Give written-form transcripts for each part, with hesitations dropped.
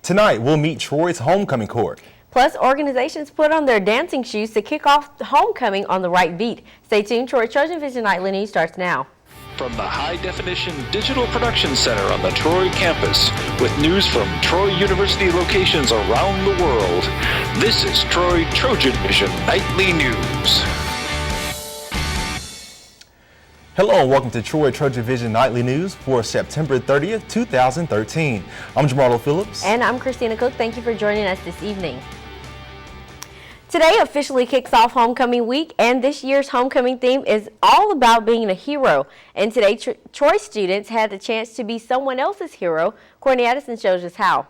Tonight, we'll meet Troy's homecoming court. Plus, organizations put on their dancing shoes to kick off the homecoming on the right beat. Stay tuned. Troy TrojanVision Nightly News starts now. From the high-definition digital production center on the Troy campus, with news from Troy University locations around the world, this is Troy TrojanVision Nightly News. Hello and welcome to Troy TrojanVision Nightly News for September 30th, 2013. I'm Jamarlo Phillips. And I'm Christina Cook. Thank you for joining us this evening. Today officially kicks off homecoming week, and this year's homecoming theme is all about being a hero. And today, Troy students had the chance to be someone else's hero. Courtney Addison shows us how.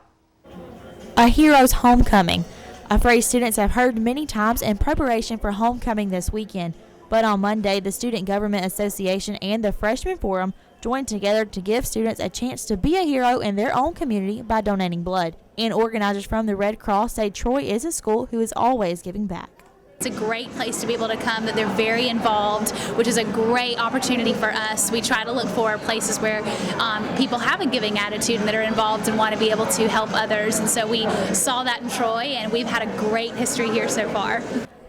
A hero's homecoming, a phrase students have heard many times in preparation for homecoming this weekend. But on Monday, the Student Government Association and the Freshman Forum joined together to give students a chance to be a hero in their own community by donating blood. And organizers from the Red Cross say Troy is a school who is always giving back. It's a great place to be able to come, that they're very involved, which is a great opportunity for us. We try to look for places where people have a giving attitude and that are involved and want to be able to help others. And so we saw that in Troy, and we've had a great history here so far.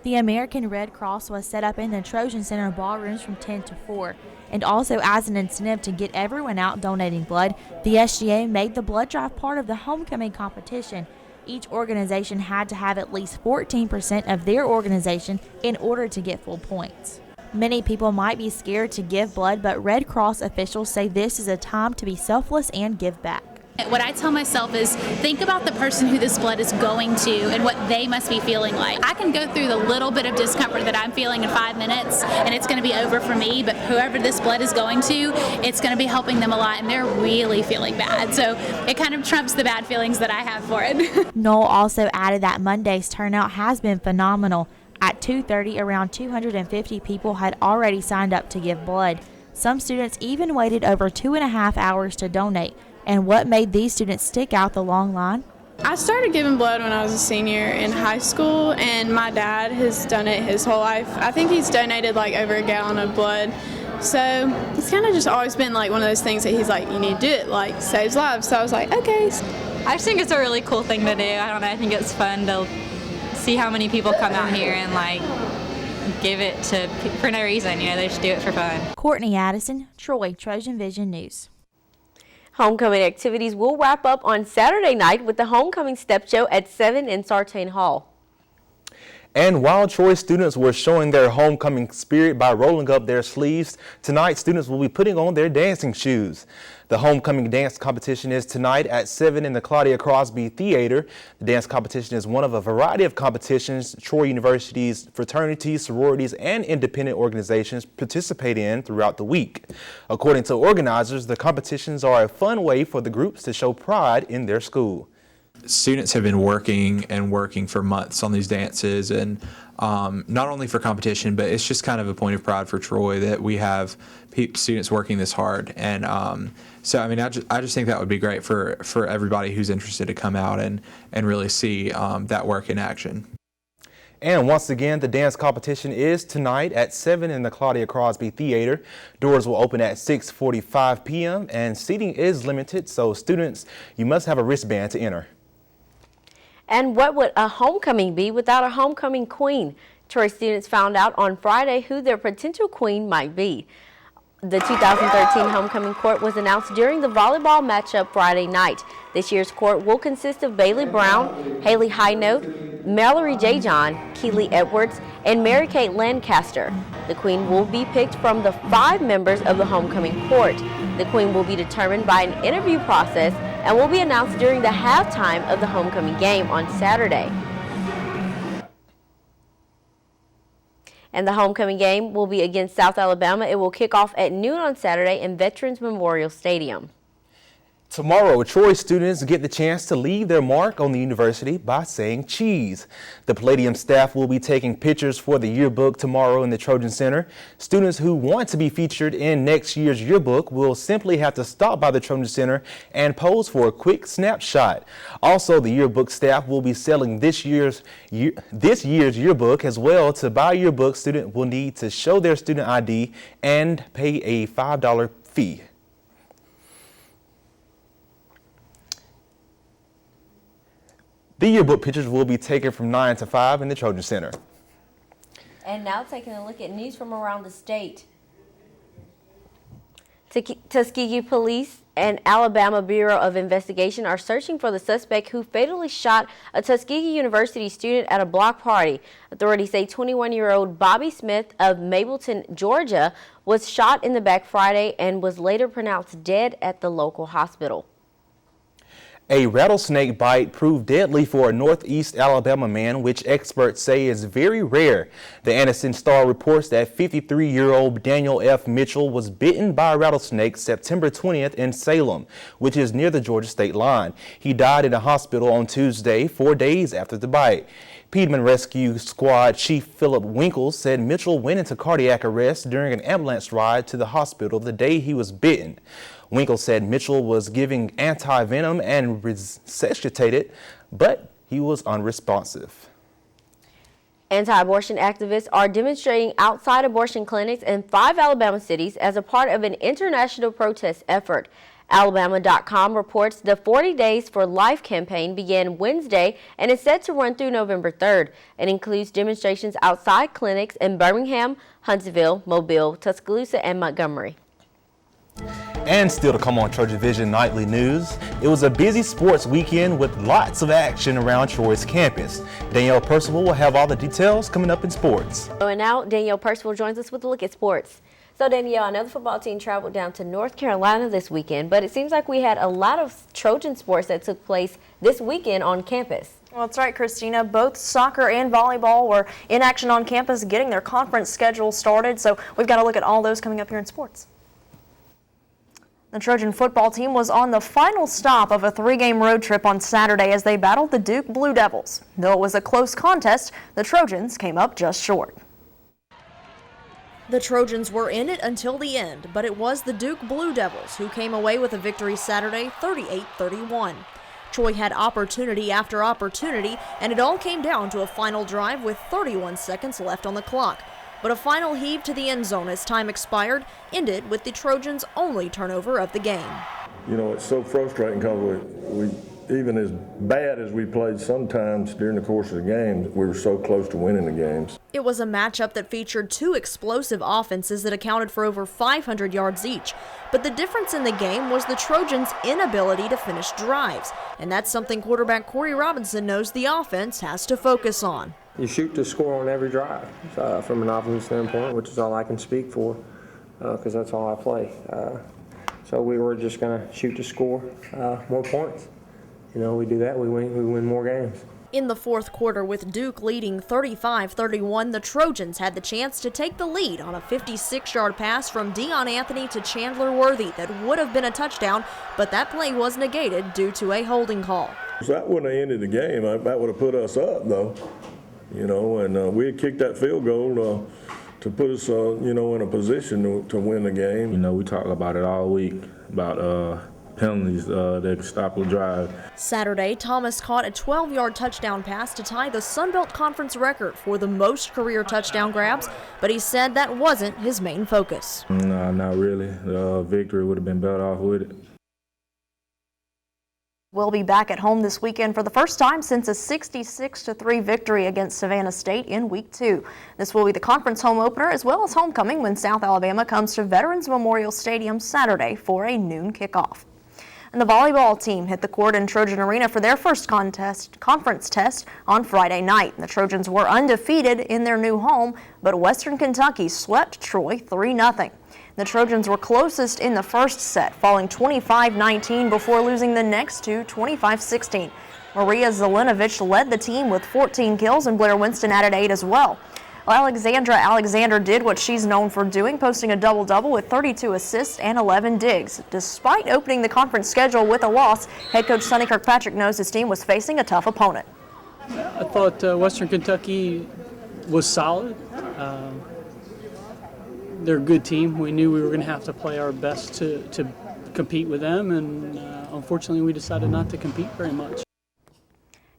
The American Red Cross was set up in the Trojan Center ballrooms from 10 to 4. And also as an incentive to get everyone out donating blood, the SGA made the blood drive part of the homecoming competition. Each organization had to have at least 14% of their organization in order to get full points. Many people might be scared to give blood, but Red Cross officials say this is a time to be selfless and give back. What I tell myself is, think about the person who this blood is going to and what they must be feeling like. I can go through the little bit of discomfort that I'm feeling in 5 minutes and it's going to be over for me, but whoever this blood is going to, it's going to be helping them a lot, and they're really feeling bad. So it kind of trumps the bad feelings that I have for it. Noel also added that Monday's turnout has been phenomenal. At 2:30, around 250 people had already signed up to give blood. Some students even waited over 2.5 hours to donate. And what made these students stick out the long line? I started giving blood when I was a senior in high school, and my dad has done it his whole life. I think he's donated like over a gallon of blood. So it's kind of just always been like one of those things that he's like, you need to do it, like saves lives. So I was like, okay. I just think it's a really cool thing to do. I don't know, I think it's fun to see how many people come out here and like give it for no reason. You know, they just do it for fun. Courtney Addison, Troy TrojanVision News. Homecoming activities will wrap up on Saturday night with the Homecoming Step Show at 7 in Sartain Hall. And while Troy students were showing their homecoming spirit by rolling up their sleeves, tonight students will be putting on their dancing shoes. The homecoming dance competition is tonight at 7 in the Claudia Crosby Theater. The dance competition is one of a variety of competitions Troy University's fraternities, sororities, and independent organizations participate in throughout the week. According to organizers, the competitions are a fun way for the groups to show pride in their school. Students have been working for months on these dances, and not only for competition, but it's just kind of a point of pride for Troy that we have students working this hard. And so I mean, I just think that would be great for everybody who's interested to come out and really see that work in action. And once again, the dance competition is tonight at 7 in the Claudia Crosby Theater. Doors will open at 6:45 p.m. and seating is limited, so students, you must have a wristband to enter. And what would a homecoming be without a homecoming queen? Troy students found out on Friday who their potential queen might be. The 2013 homecoming court was announced during the volleyball matchup Friday night. This year's court will consist of Bailey Brown, Haley Highnote, Mallory J. John, Keely Edwards, and Mary Kate Lancaster. The queen will be picked from the 5 members of the homecoming court. The queen will be determined by an interview process and will be announced during the halftime of the homecoming game on Saturday. And the homecoming game will be against South Alabama. It will kick off at noon on Saturday in Veterans Memorial Stadium. Tomorrow, Troy students get the chance to leave their mark on the university by saying cheese. The Palladium staff will be taking pictures for the yearbook tomorrow in the Trojan Center. Students who want to be featured in next year's yearbook will simply have to stop by the Trojan Center and pose for a quick snapshot. Also, the yearbook staff will be selling this year's yearbook as well. To buy a yearbook, students will need to show their student ID and pay a $5 fee. The yearbook pictures will be taken from 9 to 5 in the Trojan Center. And now taking a look at news from around the state. Tuskegee Police and Alabama Bureau of Investigation are searching for the suspect who fatally shot a Tuskegee University student at a block party. Authorities say 21-year-old Bobby Smith of Mableton, Georgia, was shot in the back Friday and was later pronounced dead at the local hospital. A rattlesnake bite proved deadly for a Northeast Alabama man, which experts say is very rare. The Anniston Star reports that 53-year-old Daniel F. Mitchell was bitten by a rattlesnake September 20th in Salem, which is near the Georgia state line. He died in a hospital on Tuesday, 4 days after the bite. Piedmont Rescue Squad Chief Philip Winkles said Mitchell went into cardiac arrest during an ambulance ride to the hospital the day he was bitten. Winkles said Mitchell was giving anti-venom and resuscitated, but he was unresponsive. Anti-abortion activists are demonstrating outside abortion clinics in 5 Alabama cities as a part of an international protest effort. Alabama.com reports the 40 Days for Life campaign began Wednesday and is set to run through November 3rd. It includes demonstrations outside clinics in Birmingham, Huntsville, Mobile, Tuscaloosa, and Montgomery. And still to come on TrojanVision Nightly News, it was a busy sports weekend with lots of action around Troy's campus. Danielle Percival will have all the details coming up in sports. And now Danielle Percival joins us with a look at sports. So Danielle, I know the football team traveled down to North Carolina this weekend, but it seems like we had a lot of Trojan sports that took place this weekend on campus. Well, that's right, Christina. Both soccer and volleyball were in action on campus getting their conference schedule started, so we've got to look at all those coming up here in sports. The Trojan football team was on the final stop of a 3-game road trip on Saturday as they battled the Duke Blue Devils. Though it was a close contest, the Trojans came up just short. The Trojans were in it until the end, but it was the Duke Blue Devils who came away with a victory Saturday, 38-31. Troy had opportunity after opportunity, and it all came down to a final drive with 31 seconds left on the clock. But a final heave to the end zone as time expired ended with the Trojans' only turnover of the game. You know, it's so frustrating because we even as bad as we played sometimes during the course of the game, we were so close to winning the games. It was a matchup that featured 2 explosive offenses that accounted for over 500 yards each. But the difference in the game was the Trojans' inability to finish drives. And that's something quarterback Corey Robinson knows the offense has to focus on. You shoot to score on every drive from an offensive standpoint, which is all I can speak for because that's all I play. So we were just going to shoot to score more points. You know, we do that, we win more games. In the fourth quarter, with Duke leading 35-31, the Trojans had the chance to take the lead on a 56-yard pass from Deion Anthony to Chandler Worthy that would have been a touchdown, but that play was negated due to a holding call. So that wouldn't have ended the game. That would have put us up, though. You know, and we had kicked that field goal to put us, you know, in a position to win the game. You know, we talk about it all week, about penalties that can stop a drive. Saturday, Thomas caught a 12-yard touchdown pass to tie the Sun Belt Conference record for the most career touchdown grabs, but he said that wasn't his main focus. No, not really. The victory would have been better off with it. We'll be back at home this weekend for the first time since a 66-3 victory against Savannah State in Week 2. This will be the conference home opener as well as homecoming when South Alabama comes to Veterans Memorial Stadium Saturday for a noon kickoff. And the volleyball team hit the court in Trojan Arena for their first conference test on Friday night. The Trojans were undefeated in their new home, but Western Kentucky swept Troy 3-0. The Trojans were closest in the first set, falling 25-19 before losing the next two 25-16. Maria Zelenovic led the team with 14 kills, and Blair Winston added 8 as well. Alexandra Alexander did what she's known for doing, posting a double-double with 32 assists and 11 digs. Despite opening the conference schedule with a loss, head coach Sonny Kirkpatrick knows his team was facing a tough opponent. I thought Western Kentucky was solid. They're a good team. We knew we were going to have to play our best to compete with them, and unfortunately we decided not to compete very much.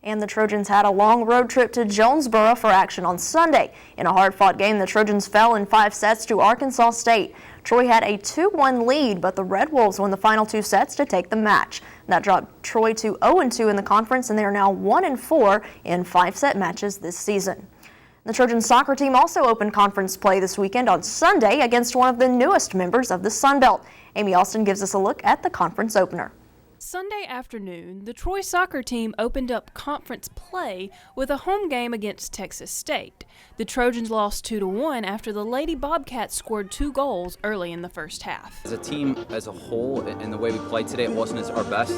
And the Trojans had a long road trip to Jonesboro for action on Sunday. In a hard-fought game, the Trojans fell in 5 sets to Arkansas State. Troy had a 2-1 lead, but the Red Wolves won the final 2 sets to take the match. That dropped Troy to 0-2 in the conference, and they are now 1-4 in 5-set matches this season. The Trojan soccer team also opened conference play this weekend on Sunday against one of the newest members of the Sun Belt. Amy Alston gives us a look at the conference opener. Sunday afternoon, the Troy soccer team opened up conference play with a home game against Texas State. The Trojans lost 2-1 after the Lady Bobcats scored 2 goals early in the first half. As a team as a whole, in the way we played today, it wasn't our best.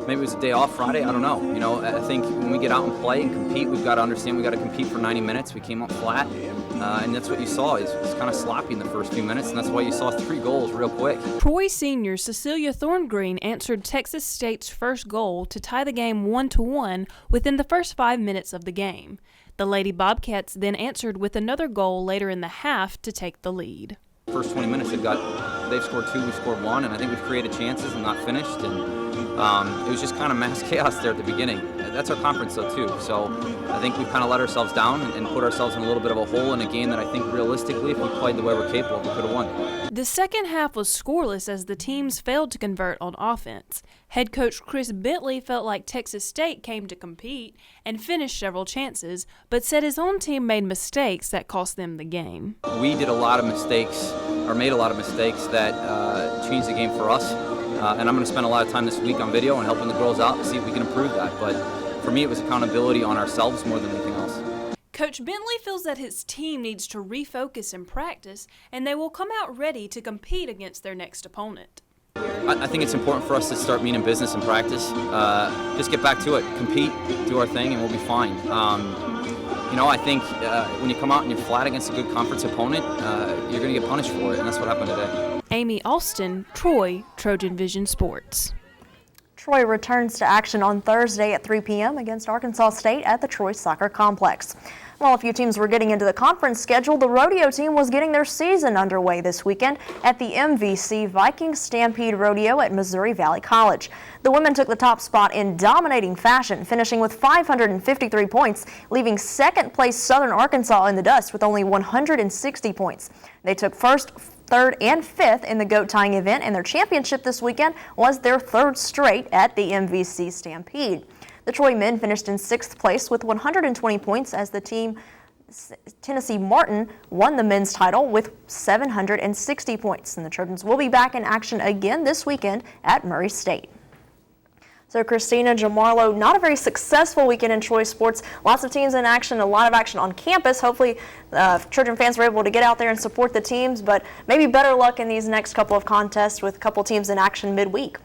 Maybe it was a day off Friday, I don't know. You know, I think when we get out and play and compete, we've got to understand we've got to compete for 90 minutes. We came up flat, and that's what you saw. It's kind of sloppy in the first few minutes, and that's why you saw 3 goals real quick. Troy senior Cecilia Thorngreen answered Texas State's first goal to tie the game 1-1 within the first 5 minutes of the game. The Lady Bobcats then answered with another goal later in the half to take the lead. First 20 minutes, they've scored 2, we scored 1, and I think we've created chances and not finished. And it was just kind of mass chaos there at the beginning. That's our conference though too. So I think we've kind of let ourselves down and put ourselves in a little bit of a hole in a game that I think realistically, if we played the way we're capable, we could have won. The second half was scoreless as the teams failed to convert on offense. Head coach Chris Bentley felt like Texas State came to compete and finished several chances, but said his own team made mistakes that cost them the game. We did a lot of mistakes, or made a lot of mistakes that changed the game for us. And I'm going to spend a lot of time this week on video and helping the girls out to see if we can improve that. But for me, it was accountability on ourselves more than anything else. Coach Bentley feels that his team needs to refocus in practice, and they will come out ready to compete against their next opponent. I think it's important for us to start meaning business in practice. Just get back to it, compete, do our thing, and we'll be fine. You know, I think when you come out and you're flat against a good conference opponent, you're going to get punished for it, and that's what happened today. Amy Alston, Troy, TrojanVision Sports. Troy returns to action on Thursday at 3 p.m. against Arkansas State at the Troy Soccer Complex. While a few teams were getting into the conference schedule, the rodeo team was getting their season underway this weekend at the MVC Viking Stampede Rodeo at Missouri Valley College. The women took the top spot in dominating fashion, finishing with 553 points, leaving second-place Southern Arkansas in the dust with only 160 points. They took first, third, and fifth in the goat tying event, and their championship this weekend was their 3rd straight at the MVC Stampede. The Troy men finished in 6th place with 120 points as the team Tennessee Martin won the men's title with 760 points. And the Trojans will be back in action again this weekend at Murray State. So Christina, Jamarlo, not a very successful weekend in Troy sports. Lots of teams in action, a lot of action on campus. Hopefully Trojan fans were able to get out there and support the teams, but maybe better luck in these next couple of contests with a couple teams in action midweek.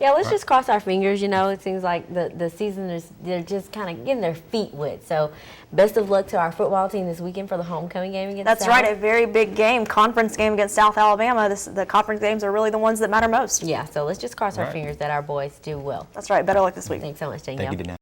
Yeah, let's just cross our fingers. You know, it seems like the season is, they're just kind of getting their feet wet. So best of luck to our football team this weekend for the homecoming game against That's South. right, a very big game, conference game against South Alabama. The conference games are really the ones that matter most. Yeah, so let's just cross our fingers that our boys do well. That's right, better luck this week. Thanks so much, Danielle. Thank you, Danielle.